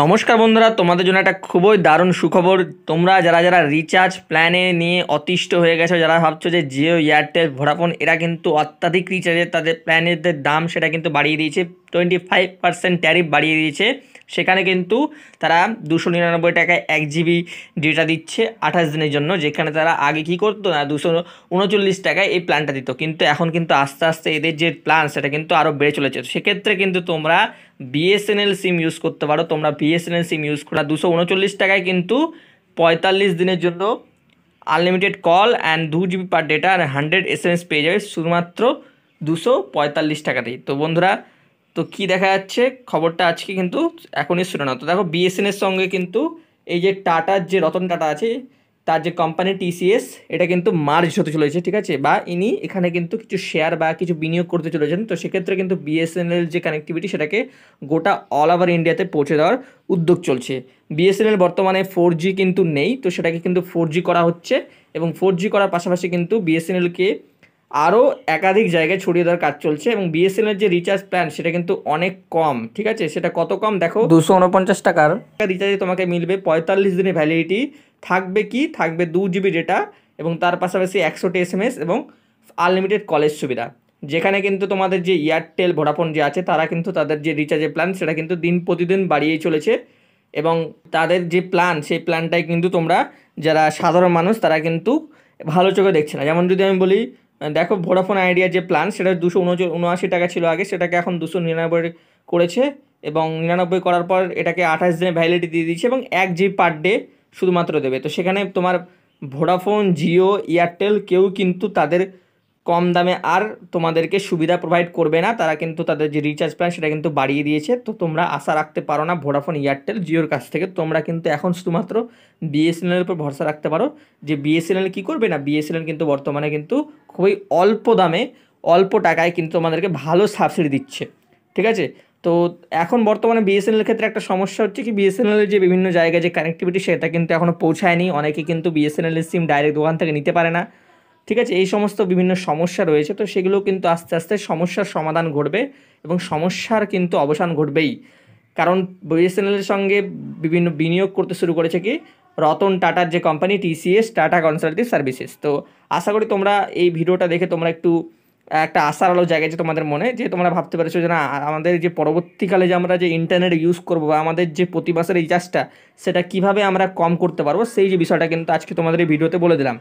নমস্কার বন্ধুরা, তোমাদের জন্য একটা খুবই দারুণ সুখবর। তোমরা যারা যারা রিচার্জ প্ল্যানে নিয়ে অতিষ্ঠ হয়ে গেছো, যারা ভাবছো যে জিও, এয়ারটেল, ভোডাফোন এরা কিন্তু অত্যাধিক রিচার্জের তাদের প্ল্যানের দাম সেটা কিন্তু বাড়িয়ে দিয়েছে, 25% ট্যারিফ বাড়িয়ে দিয়েছে। সেখানে কিন্তু তারা 299 টাকায় 1 GB ডেটা দিচ্ছে 28 দিনের জন্য, যেখানে তারা আগে কী করতো না 239 টাকায় এই প্ল্যানটা দিত, কিন্তু এখন কিন্তু আস্তে আস্তে এদের যে প্ল্যান সেটা কিন্তু আরও বেড়ে চলেছে। সেক্ষেত্রে কিন্তু তোমরা বিএসএনএল সিম ইউজ করতে পারো। তোমরা বিএসএনএল সিম ইউজ করা 239 টাকায় কিন্তু 45 দিনের জন্য unlimited call and 2 GB per data আর 100 SMS পেয়ে যাবে শুধুমাত্র 245 টাকাতেই। তো বন্ধুরা, তো কী দেখা যাচ্ছে খবরটা আজকে কিন্তু এখনই শুনে নাও। তো দেখো, বিএসএনএল সঙ্গে কিন্তু এই যে টাটার যে রতন টাটা আছে, তার যে কোম্পানি টিসিএস, এটা কিন্তু মার্জ হতে চলেছে, ঠিক আছে, বা ইনি এখানে কিন্তু কিছু শেয়ার বা কিছু বিনিয়োগ করতে চলেছেন। তো সেক্ষেত্রে কিন্তু বিএসএনএল যে কানেক্টিভিটি সেটাকে গোটা অল ওভার ইন্ডিয়াতে পৌঁছে দেওয়ার উদ্যোগ চলছে। বিএসএনএল বর্তমানে 4G কিন্তু নেই, তো সেটাকে কিন্তু 4G করা হচ্ছে, এবং 4G করার পাশাপাশি কিন্তু বিএসএনএলকে আরও একাধিক জায়গায় ছড়িয়ে দেওয়ার কাজ চলছে। এবং বিএসএনএল যে রিচার্জ প্ল্যান সেটা কিন্তু অনেক কম, ঠিক আছে। সেটা কত কম দেখো, 249 টাকার রিচার্জে তোমাকে মিলবে 45 দিনের ভ্যালিডিটি, থাকবে কি থাকবে 2 GB ডেটা, এবং তার পাশাপাশি 100টি SMS এবং আনলিমিটেড কলেজ সুবিধা। যেখানে কিন্তু তোমাদের যে এয়ারটেল, ভোডাফোন যে আছে তারা কিন্তু তাদের যে রিচার্জের প্ল্যান সেটা কিন্তু দিন প্রতিদিন বাড়িয়েই চলেছে, এবং তাদের যে প্ল্যান সেই প্ল্যানটাই কিন্তু তোমরা যারা সাধারণ মানুষ তারা কিন্তু ভালো চোখে দেখছে না। যেমন যদি আমি বলি, দেখো ভোডাফোন আইডিয়ার যে প্ল্যান সেটা 279 টাকা ছিল আগে, সেটাকে এখন 299 করেছে, এবং 99 করার পর এটাকে 28 দিনের ভ্যালিডিটি দিয়ে দিচ্ছে, এবং 1 GB পার ডে শুধুমাত্র দেবে। তো সেখানে তোমার ভোডাফোন, জিও, এয়ারটেল কেউ কিন্তু তাদের কম দামে আর তোমাদেরকে সুবিধা প্রোভাইড করবে না। তারা কিন্তু তাদের যে রিচার্জ প্ল্যান সেটা কিন্তু বাড়িয়ে দিয়েছে। তো তোমরা আশা রাখতে পারো না ভোডাফোন, এয়ারটেল, জিওর কাছ থেকে। তোমরা কিন্তু এখন শুধুমাত্র বিএসএনএলের উপর ভরসা রাখতে পারো। যে বিএসএনএল কী করবে না, বিএসএনএল কিন্তু বর্তমানে কিন্তু খুবই অল্প দামে, অল্প টাকায় কিন্তু তোমাদেরকে ভালো সাবসিডি দিচ্ছে, ঠিক আছে। তো এখন বর্তমানে বিএসএনএলের ক্ষেত্রে একটা সমস্যা হচ্ছে কি, বিএসএনএলের যে বিভিন্ন জায়গায় যে কানেক্টিভিটি সেটা কিন্তু এখনও পৌঁছায়নি। অনেকে কিন্তু বিএসএনএলের সিম ডাইরেক্ট দোকান থেকে নিতে পারে না, ঠিক আছে। এই সমস্ত বিভিন্ন সমস্যা রয়েছে। তো সেগুলো কিন্তু আস্তে আস্তে সমস্যার সমাধান ঘটবে, এবং সমস্যার কিন্তু অবসান ঘটবেই। কারণ বিএসএনএলের সঙ্গে বিভিন্ন বিনিয়োগ করতে শুরু করেছে কি রতন টাটার যে company TCS, tata consultancy services. তো আশা করি তোমরা এই ভিডিওটা দেখে তোমরা একটু একটা আশার আলো জায়গায় যে তোমাদের মনে, যে তোমরা ভাবতে পারছো যে না, আমাদের যে পরবর্তীকালে যে আমরা যে ইন্টারনেট ইউজ করবো বা আমাদের যে প্রতি মাসের রিচার্জটা সেটা কীভাবে আমরা কম করতে পারবো, সেই যে বিষয়টা কিন্তু আজকে তোমাদের এই ভিডিওতে বলে দিলাম।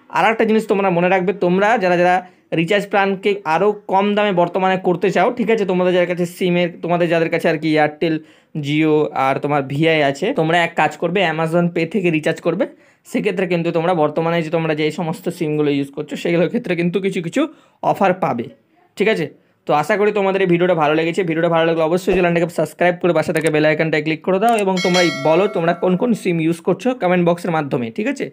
আর একটা জিনিস তোমরা মনে রাখবে, তোমরা যারা যারা রিচার্জ প্ল্যানকে আরও কম দামে বর্তমানে করতে চাও, ঠিক আছে, তোমাদের যাদের কাছে সিমের, তোমাদের যাদের কাছে আর কি এয়ারটেল, জিও আর তোমার ভিআই আছে, তোমরা এক কাজ করবে, অ্যামাজন পে থেকে রিচার্জ করবে। সেক্ষেত্রে কিন্তু তোমরা বর্তমানে যে তোমরা যে সমস্ত সিমগুলো ইউজ করছো সেগুলোর ক্ষেত্রে কিন্তু কিছু কিছু অফার পাবে, ঠিক আছে। তো আশা করি তোমাদের এই ভিডিওটা ভালো লেগেছে। ভিডিওটা ভালো লাগলে অবশ্যই চ্যানেলটাকে সাবস্ক্রাইব করে পাশে থেকে বেল আইকনটায় ক্লিক করে দাও, এবং তোমরা বলো তোমরা কোন কোন সিম ইউজ করছো কমেন্ট বক্সের মাধ্যমে, ঠিক আছে।